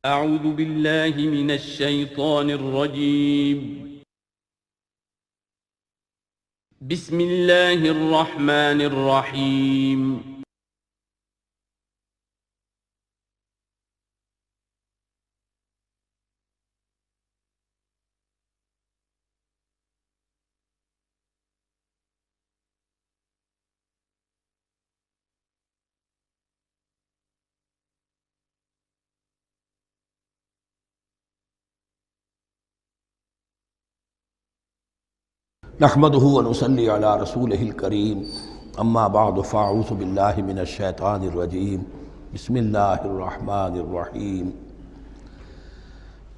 اعوذ باللہ من الشیطان الرجیم بسم اللہ الرحمن الرحیم نحمده ونصلي على رسوله الكريم اما بعد فاعوذ بالله من الشيطان الرجيم بسم الله الرحمن الرحيم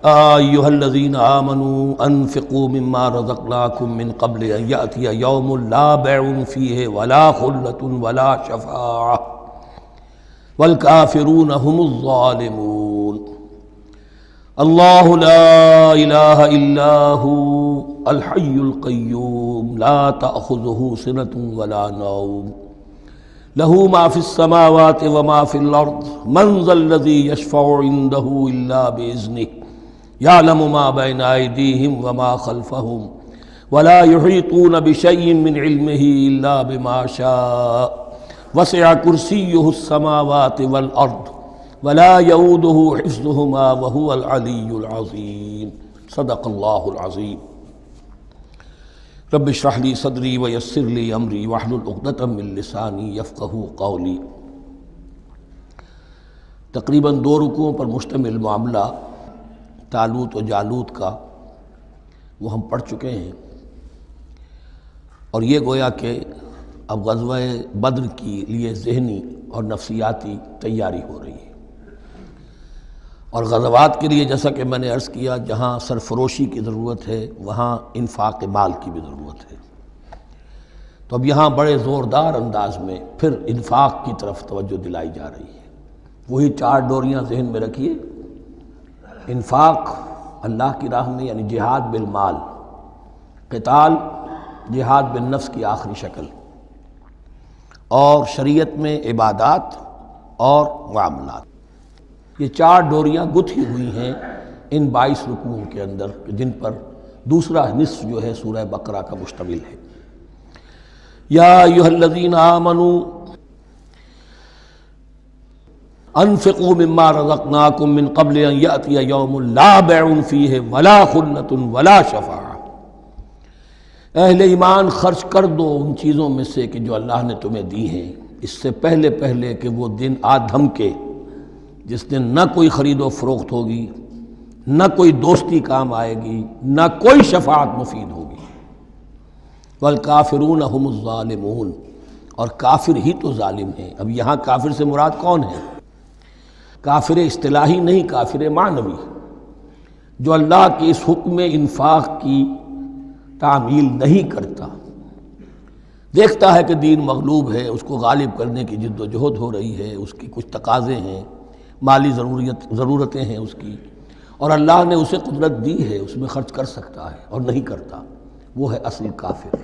ايها الذين آمنوا انفقوا مما رزقناكم من قبل ان يأتي يوم لا بيع فيه ولا خلة ولا شفاعة والكافرون هم الظالمون اللہ لا الہ الا هو الحی القیوم لا تأخذه سنة ولا نوم له ما في السماوات وما في الأرض من ذا الذي يشفع عنده إلا بإذنه يعلم ما بين أيديهم وما خلفهم ولا يحيطون بشيء من علمه إلا بما شاء وسع كرسيه السماوات والأرض ولا يؤوده حفظهما وهو العلي العظيم صدق الله العظيم رب اشرح لي صدري ويسر لي امري واحلل عقدة من لساني يفقهوا قولي۔ تقریباً 2 رکوعوں پر مشتمل معاملہ طالوت و جالوت کا وہ ہم پڑھ چکے ہیں، اور یہ گویا کہ اب غزوہ بدر کی لیے ذہنی اور نفسیاتی تیاری ہو رہی ہے، اور غزوات کے لیے جیسا کہ میں نے عرض کیا جہاں سرفروشی کی ضرورت ہے وہاں انفاق مال کی بھی ضرورت ہے، تو اب یہاں بڑے زوردار انداز میں پھر انفاق کی طرف توجہ دلائی جا رہی ہے۔ وہی 4 ڈوریاں ذہن میں رکھیے، انفاق اللہ کی راہ میں یعنی جہاد بالمال، قتال جہاد بالنفس کی آخری شکل، اور شریعت میں عبادات اور معاملات، یہ 4 ڈوریاں گتھی ہوئی ہیں ان 22 رکوعوں کے اندر، جن پر دوسرا نصف جو ہے سورہ بقرہ کا مشتمل ہے۔ یا ایھا الذین آمنوا انفقوا مما رزقناکم من قبل ان یأتی یوم لا بیع فیہ ولا خلۃ ولا شفاعہ، اہل ایمان خرچ کر دو ان چیزوں میں سے کہ جو اللہ نے تمہیں دی ہیں، اس سے پہلے کہ وہ دن آ دھمکے جس دن نہ کوئی خرید و فروخت ہوگی، نہ کوئی دوستی کام آئے گی، نہ کوئی شفاعت مفید ہوگی۔ والکافرون هم الظالمون، اور کافر ہی تو ظالم ہیں۔ اب یہاں کافر سے مراد کون ہے؟ کافر اصطلاحی نہیں، کافر معنوی، جو اللہ کے اس حکم انفاق کی تعمیل نہیں کرتا، دیکھتا ہے کہ دین مغلوب ہے، اس کو غالب کرنے کی جد و جہد ہو رہی ہے، اس کی کچھ تقاضے ہیں، مالی ضرورتیں ہیں اس کی، اور اللہ نے اسے قدرت دی ہے، اس میں خرچ کر سکتا ہے اور نہیں کرتا، وہ ہے اصل کافر۔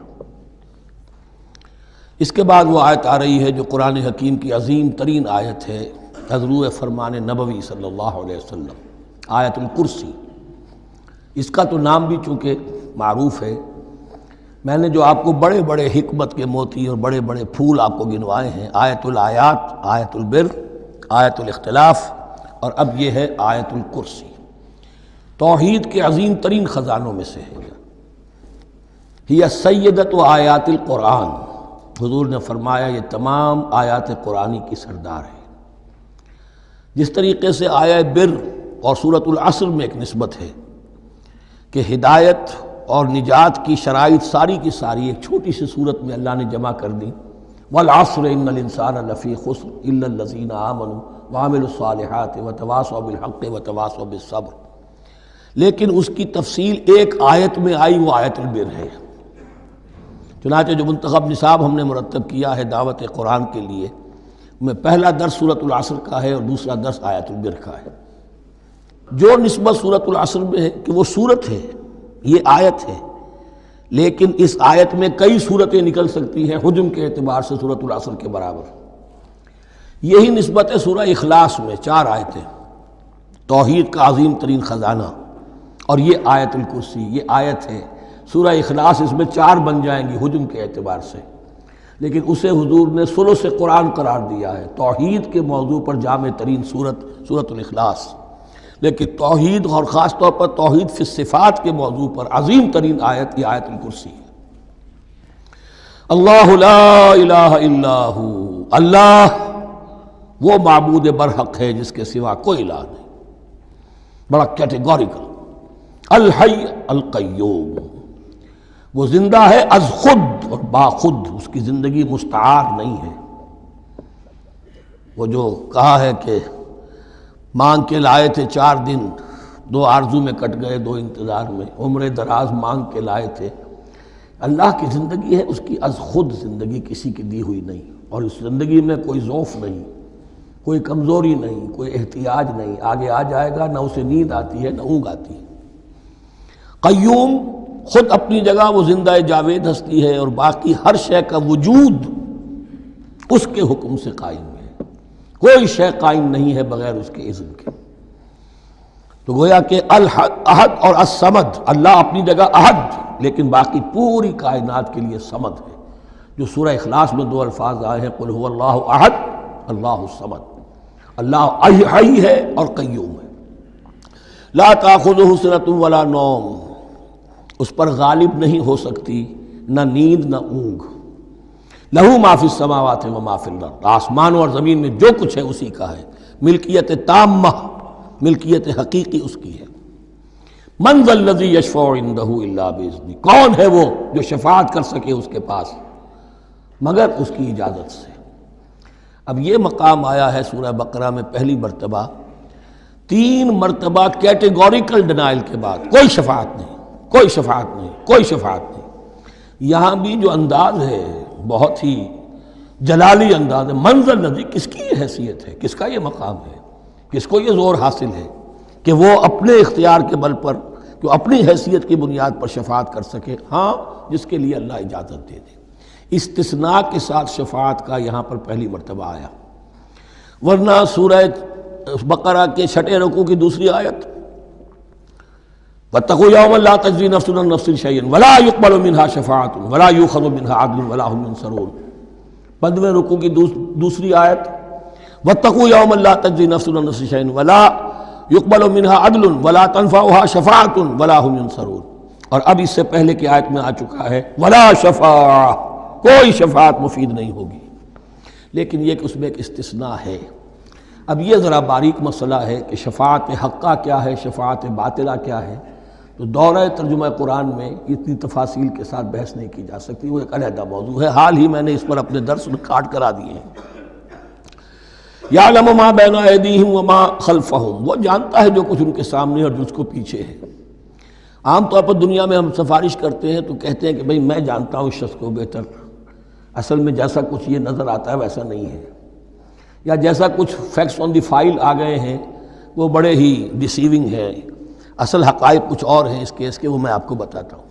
اس کے بعد وہ آیت آ رہی ہے جو قرآن حکیم کی عظیم ترین آیت ہے، حضور فرمان نبوی صلی اللہ علیہ وسلم، آیت الکرسی۔ اس کا تو نام بھی چونکہ معروف ہے، میں نے جو آپ کو بڑے بڑے حکمت کے موتی اور بڑے بڑے پھول آپ کو گنوائے ہیں، آیت الآیات، آیت البر، آیت الاختلاف، اور اب یہ ہے آیت الکرسی، توحید کے عظیم ترین خزانوں میں سے ہے۔ ہی سیدۃ آیات القرآن، حضور نے فرمایا یہ تمام آیات قرآنی کی سردار ہے۔ جس طریقے سے آیہ بر اور سورۃ العصر میں ایک نسبت ہے کہ ہدایت اور نجات کی شرائط ساری کی ساری ایک چھوٹی سی صورت میں اللہ نے جمع کر دی، والعصر ان الانسان لفی خسر الا الذین آمنوا وعملوا الصالحات وتواصوا بالحق وتواصوا بالصبر، لیکن اس کی تفصیل ایک آیت میں آئی، وہ آیت البر ہے۔ چنانچہ جو منتخب نصاب ہم نے مرتب کیا ہے دعوت قرآن کے لیے، میں پہلا درس سورۃ العصر کا ہے اور دوسرا درس آیت البر کا ہے۔ جو نسبت سورۃ العصر میں ہے کہ وہ سورت ہے، یہ آیت ہے، لیکن اس آیت میں کئی صورتیں نکل سکتی ہیں حجم کے اعتبار سے سورۃ العصر کے برابر۔ یہی نسبت ہے سورہ اخلاص میں 4 آیتیں، توحید کا عظیم ترین خزانہ. اور یہ آیت الکرسی، یہ آیت ہے. سورہ اخلاص اس میں 4 بن جائیں گی حجم کے اعتبار سے، لیکن اسے حضور نے ثلث قرآن قرار دیا ہے. توحید کے موضوع پر جامع ترین سورۃ الاخلاص، لیکن توحید اور خاص طور پر توحید فی الصفات کے موضوع پر عظیم ترین آیت یہ آیت الکرسی ہے. اللہ لا الہ الا ہو، اللہ وہ معبود برحق ہے جس کے سوا کوئی الہ نہیں. بڑا کیٹیگوریکل. الحی القیوم، وہ زندہ ہے از خود اور باخود، اس کی زندگی مستعار نہیں ہے. وہ جو کہا ہے کہ مانگ کے لائے تھے 4 دن، 2 آرزو میں کٹ گئے 2 انتظار میں، عمر دراز مانگ کے لائے تھے. اللہ کی زندگی ہے اس کی از خود زندگی، کسی کی دی ہوئی نہیں. اور اس زندگی میں کوئی ضعف نہیں، کوئی کمزوری نہیں، کوئی احتیاج نہیں. آگے آ جائے گا، نہ اسے نیند آتی ہے نہ اونگ آتی ہے. قیوم، خود اپنی جگہ وہ زندہ جاوید ہستی ہے، اور باقی ہر شے کا وجود اس کے حکم سے قائم ہے. کوئی شے قائم نہیں ہے بغیر اس کے اذن کے. تو گویا کہ احد اور الصمد، اللہ اپنی جگہ احد، لیکن باقی پوری کائنات کے لیے صمد ہے. جو سورہ اخلاص میں 2 الفاظ آئے ہیں، قل هو اللہ احد اللہ الصمد. اللہ حی ہے اور قیوم ہے. لا تاخذہ سنۃ ولا نوم، اس پر غالب نہیں ہو سکتی نہ نیند نہ اونگ. لہو ما فی السماوات و ما فی الارض، آسمانوں اور زمین میں جو کچھ ہے اسی کا ہے. ملکیت تامہ، ملکیت حقیقی اس کی ہے. من ذا الذی یشفع عندہ الا باذنہ، کون ہے وہ جو شفاعت کر سکے اس کے پاس مگر اس کی اجازت سے. اب یہ مقام آیا ہے سورہ بقرہ میں پہلی مرتبہ. 3 مرتبہ کیٹیگوریکل ڈینائل کے بعد کوئی شفاعت نہیں، کوئی شفاعت نہیں، کوئی شفاعت نہیں. یہاں بھی جو انداز ہے بہت ہی جلالی انداز ہے. منظر الذی، کس کی یہ حیثیت ہے، کس کا یہ مقام ہے، کس کو یہ زور حاصل ہے کہ وہ اپنے اختیار کے بل پر، جو اپنی حیثیت کی بنیاد پر شفاعت کر سکے. ہاں، جس کے لیے اللہ اجازت دے دے. استثناء کے ساتھ شفاعت کا یہاں پر پہلی مرتبہ آیا. ورنہ سورہ بقرہ کے 6 رکوع کی دوسری آیت، وَاتَّقُوا يَوْمًا لَا تَجْزِي نَفْسٌ عَن نَفْسٍ شَيْئًا وَلَا يُقْبَلُ مِنْهَا شَفَاعَةٌ وَلَا يُؤْخَذُ مِنْهَا عَدْلٌ وَلَا هُمْ يُنصَرُونَ. 15ویں رکوع کی دوسری آیت، وَاتَّقُوا يَوْمًا لَا تَجْزِي نَفْسٌ عَن نَفْسٍ شَيْئًا وَلَا يُقْبَلُ مِنْهَا عَدْلٌ وَلَا تَنفَعُهَا شَفَاعَةٌ وَلَا هُمْ يُنصَرُونَ. اور اب اس سے پہلے کی آیت میں آ چکا ہے وَلَا شَفَاعَةٌ، کوئی شفاعت مفید نہیں ہوگی. لیکن یہ کہ اس میں ایک استثناء ہے. اب یہ ذرا باریک مسئلہ ہے کہ شفاعت حقہ کیا ہے، شفاعت باطلہ کیا ہے. تو دورہ ترجمہ قرآن میں اتنی تفاصیل کے ساتھ بحث نہیں کی جا سکتی، وہ ایک علیحدہ موضوع ہے. حال ہی میں نے اس پر اپنے درس ریکارڈ کرا دیے ہیں. یعلم ما بین ایدیہم وما خلفہم، وہ جانتا ہے جو کچھ ان کے سامنے اور جو اس کو پیچھے ہے. عام طور پر دنیا میں ہم سفارش کرتے ہیں تو کہتے ہیں کہ بھئی میں جانتا ہوں اس شخص کو بہتر. اصل میں جیسا کچھ یہ نظر آتا ہے ویسا نہیں ہے، یا جیسا کچھ فیکٹس آن دی فائل آ گئے ہیں وہ بڑے ہی ڈیسیونگ ہیں. اصل حقائق کچھ اور ہیں اس کیس کے، وہ میں آپ کو بتاتا ہوں.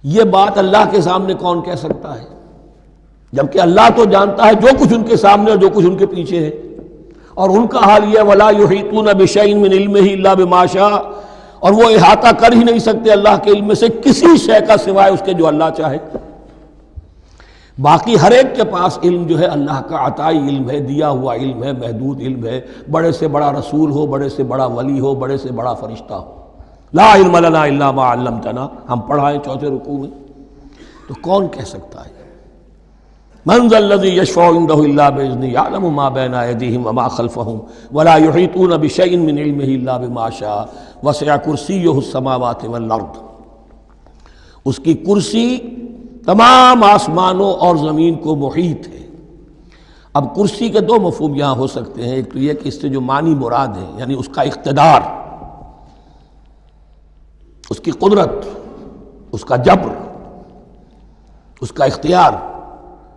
یہ بات اللہ کے سامنے کون کہہ سکتا ہے، جبکہ اللہ تو جانتا ہے جو کچھ ان کے سامنے اور جو کچھ ان کے پیچھے ہے. اور ان کا حال یہ وَلَا يُحِيطُونَ بِشَيْءٍ مِّنْ عِلْمِهِ إِلَّا بِمَا شَاءَ، اور وہ احاطہ کر ہی نہیں سکتے اللہ کے علم سے کسی شے کا سوائے اس کے جو اللہ چاہے. باقی ہر ایک کے پاس علم جو ہے اللہ کا عطائی علم ہے، دیا ہوا علم ہے، محدود علم ہے. بڑے سے بڑا رسول ہو، بڑے سے بڑا ولی ہو، بڑے سے بڑا فرشتہ ہو. لا علم لنا الا ما علمتنا، ہم پڑھائیں 4 رکوع میں. تو کون کہہ سکتا ہے من ذا الذی یشفع عندہ الا باذنہ یعلم ما بین ایدیہم وما خلفہم ولا یحیطون بشیء من علمہ الا بما شاء وسع کرسیہ السماوات والارض. اس کی کرسی تمام آسمانوں اور زمین کو محیط ہے. اب کرسی کے 2 مفہوم یہاں ہو سکتے ہیں. ایک تو یہ کہ اس سے جو معنی مراد ہے یعنی اس کا اقتدار، اس کی قدرت، اس کا جبر، اس کا اختیار،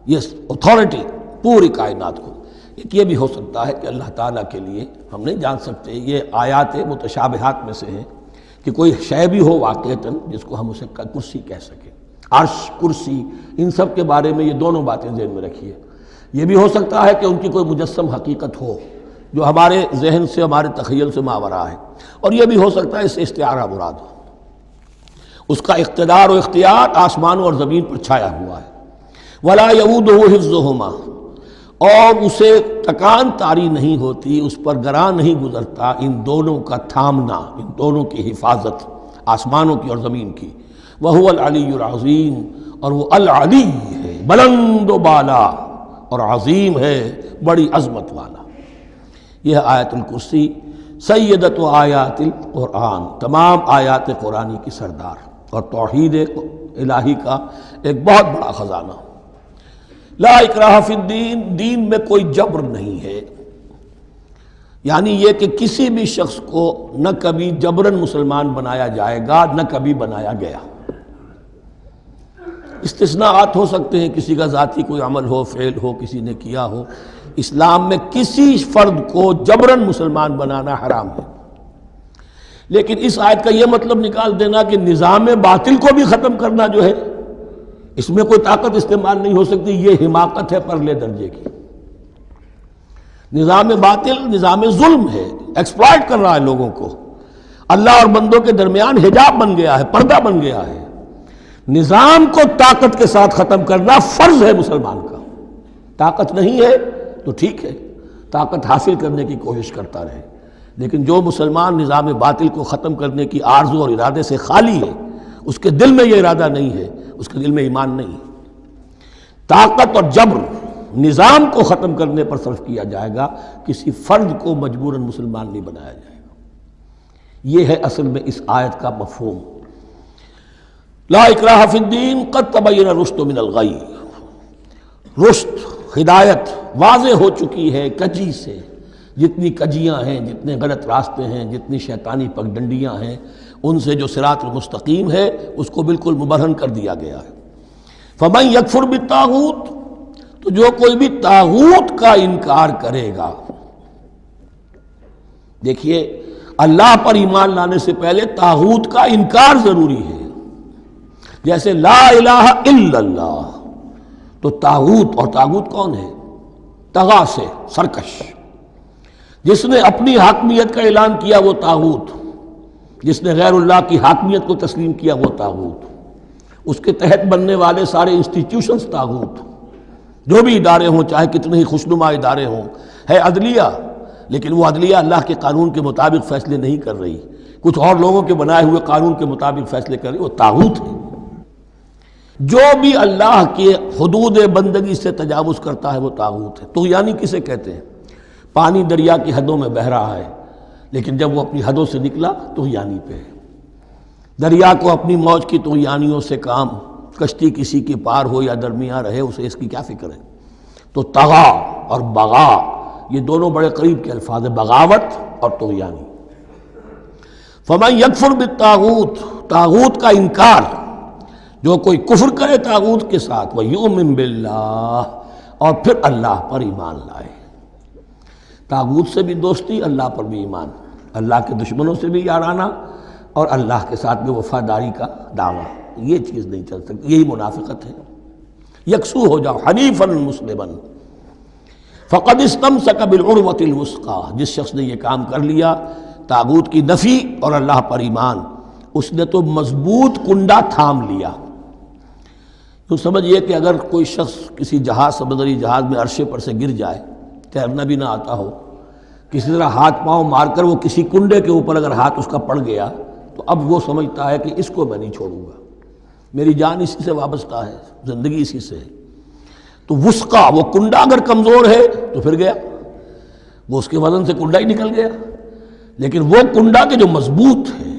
یہ اتھارٹی پوری کائنات کو. ایک یہ بھی ہو سکتا ہے کہ اللہ تعالیٰ کے لیے ہم نہیں جان سکتے، یہ آیات متشابہات میں سے ہے کہ کوئی شے بھی ہو واقعتاً جس کو ہم اسے کرسی کہہ سکیں. عرش، کرسی، ان سب کے بارے میں یہ دونوں باتیں ذہن میں رکھیے. یہ بھی ہو سکتا ہے کہ ان کی کوئی مجسم حقیقت ہو جو ہمارے ذہن سے ہمارے تخیل سے ماورا ہے، اور یہ بھی ہو سکتا ہے اس سے استعارہ مراد ہو، اس کا اقتدار و اختیار آسمانوں اور زمین پر چھایا ہوا ہے۔ ولا یعودہ حفظہما، اور اسے تکان طاری نہیں ہوتی، اس پر گراں نہیں گزرتا ان دونوں کا تھامنا، ان دونوں کی حفاظت، آسمانوں کی اور زمین کی۔ وہو العلی العظیم، اور وہ العلی ہے، بلند و بالا، اور عظیم ہے، بڑی عظمت والا۔ یہ ہے آیت الکرسی، سیدۃ آیات القرآن، تمام آیات قرآنی کی سردار، اور توحید الہی کا ایک بہت بڑا خزانہ۔ لا اکراہ فی الدین، دین میں کوئی جبر نہیں ہے، یعنی یہ کہ کسی بھی شخص کو نہ کبھی جبراً مسلمان بنایا جائے گا، نہ کبھی بنایا گیا۔ استثناءات ہو سکتے ہیں، کسی کا ذاتی کوئی عمل ہو، فعل ہو، کسی نے کیا ہو۔ اسلام میں کسی فرد کو جبراً مسلمان بنانا حرام ہے، لیکن اس آیت کا یہ مطلب نکال دینا کہ نظام باطل کو بھی ختم کرنا جو ہے، اس میں کوئی طاقت استعمال نہیں ہو سکتی، یہ حماقت ہے پرلے درجے کی۔ نظام باطل نظام ظلم ہے، ایکسپلائٹ کر رہا ہے لوگوں کو، اللہ اور بندوں کے درمیان حجاب بن گیا ہے، پردہ بن گیا ہے۔ نظام کو طاقت کے ساتھ ختم کرنا فرض ہے مسلمان کا۔ طاقت نہیں ہے تو ٹھیک ہے، طاقت حاصل کرنے کی کوشش کرتا رہے، لیکن جو مسلمان نظام باطل کو ختم کرنے کی آرزو اور ارادے سے خالی ہے، اس کے دل میں یہ ارادہ نہیں ہے، اس کے دل میں ایمان نہیں ہے۔ طاقت اور جبر نظام کو ختم کرنے پر صرف کیا جائے گا، کسی فرد کو مجبوراً مسلمان نہیں بنایا جائے گا۔ یہ ہے اصل میں اس آیت کا مفہوم۔ لا اکراہ فی الدین قد تبین الرشد من الغی، رشد، ہدایت واضح ہو چکی ہے کجی سے، جتنی کجیاں ہیں، جتنے غلط راستے ہیں، جتنی شیطانی پگڈنڈیاں ہیں، ان سے جو صراط المستقیم ہے اس کو بالکل مبرہن کر دیا گیا ہے۔ فمن یکفر بالطاغوت، تو جو کوئی بھی طاغوت کا انکار کرے گا، دیکھیے اللہ پر ایمان لانے سے پہلے طاغوت کا انکار ضروری ہے۔ جیسے لا الہ الا اللہ، تو طاغوت، اور طاغوت کون ہے؟ طغا سے سرکش، جس نے اپنی حاکمیت کا اعلان کیا وہ طاغوت، جس نے غیر اللہ کی حاکمیت کو تسلیم کیا وہ طاغوت، اس کے تحت بننے والے سارے انسٹیٹیوشنز طاغوت، جو بھی ادارے ہوں، چاہے کتنے ہی خوشنما ادارے ہوں۔ ہے عدلیہ، لیکن وہ عدلیہ اللہ کے قانون کے مطابق فیصلے نہیں کر رہی، کچھ اور لوگوں کے بنائے ہوئے قانون کے مطابق فیصلے کر رہی، وہ طاغوت ہے۔ جو بھی اللہ کے حدود بندگی سے تجاوز کرتا ہے وہ طاغوت ہے۔ طغیانی کسے کہتے ہیں؟ پانی دریا کی حدوں میں بہہ رہا ہے، لیکن جب وہ اپنی حدوں سے نکلا طغیانی پہ ہے۔ دریا کو اپنی موج کی طغیانیوں سے کام، کشتی کسی کی پار ہو یا درمیان رہے، اسے اس کی کیا فکر ہے؟ تو طغا اور بغا، یہ دونوں بڑے قریب کے الفاظ ہیں، بغاوت اور طغیانی۔ فمن یکفر بالطاغوت، طاغوت کا انکار، جو کوئی کفر کرے طاغوت کے ساتھ، وَيُؤْمِن بِاللَّهِ، اور پھر اللہ پر ایمان لائے۔ طاغوت سے بھی دوستی، اللہ پر بھی ایمان، اللہ کے دشمنوں سے بھی یارانہ، اور اللہ کے ساتھ بھی وفاداری کا دعویٰ، یہ چیز نہیں چل سکتی، یہی منافقت ہے۔ یکسو ہو جاؤ، حنیفا مسلما، فقد استمسک بالعروۃ الوثقی، جس شخص نے یہ کام کر لیا، طاغوت کی نفی اور اللہ پر ایمان، اس نے تو مضبوط کنڈا تھام لیا۔ تو سمجھئے کہ اگر کوئی شخص کسی جہاز، سمندری جہاز میں عرشے پر سے گر جائے، تیرنا بھی نہ آتا ہو، کسی طرح ہاتھ پاؤں مار کر وہ کسی کنڈے کے اوپر اگر ہاتھ اس کا پڑ گیا، تو اب وہ سمجھتا ہے کہ اس کو میں نہیں چھوڑوں گا، میری جان اسی سے وابستہ ہے، زندگی اسی سے ہے۔ تو وثقہ، وہ کنڈا اگر کمزور ہے تو پھر گیا، وہ اس کے وزن سے کنڈا ہی نکل گیا، لیکن وہ کنڈا کے جو مضبوط ہے،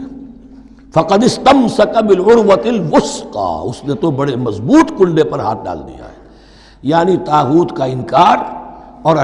فقد استمسک بالعروۃ الوثقی، اس نے تو بڑے مضبوط کنڈے پر ہاتھ ڈال دیا ہے۔ یعنی طاغوت کا انکار اور